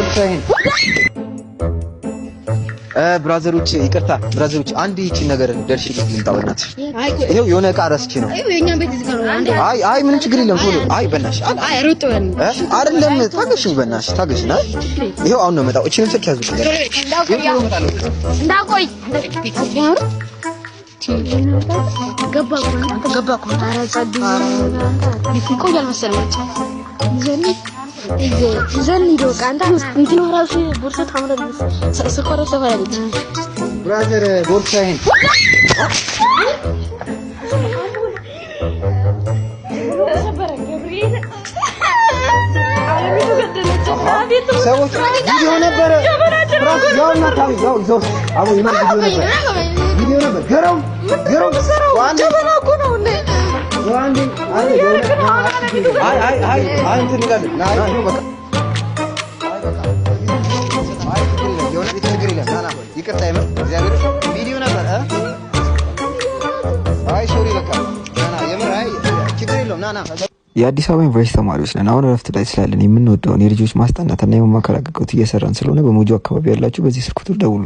ቦርሳዬን ብራዘሮች ይቅርታ ብራዘሮች አንድ ይቺ ነገር ደርሽልኝ ልምጣውናት ይሄው የሆነ ዕቃ ረስቼ ነው አይ ምንም ችግር የለም ቶሎ አይ በእናትሽ አይ ሩጥ አይደለም ታገሽኝ በእናትሽ ታገሽኝ ይሄው አሁን ነው መጣው እቺንም ስልክ ያዙ እንዳቆይ ገባኩ ታረጻዱ ይቆያል መሰለኝ ዘንድ ቃንታ እንትን ራሱ ቦርሳ ታምራለች ስኮረ ሰፈራለች ብራዘር ቦርሳዬን ሰዎች ቪዲዮ ነበር ብራስ ያውና ታው ያው አቡ ይማር ቪዲዮ ነበር ገረው ጀበና እኮ ነው እንዴ አይ እንትን ይላል ናይ በቃ አይ የሆነ ችግር የለም ናና ይቅርታ ይመር እግዚአብሔር ቪዲዮ ነበር አይ ሶሪ በቃ ናና የምር አይ ችግር የለም ናና የአዲስ አበባ ዩኒቨርሲቲ ተማሪዎች ነን። አሁን እረፍት ላይ ስላለን የምንወደውን የልጆች ማስጠናትና የመማከር አገልግሎት እየሰራን ስለሆነ በሞጆ አካባቢ ያላችሁ በዚህ ስልክ ቁጥር ደውሉ።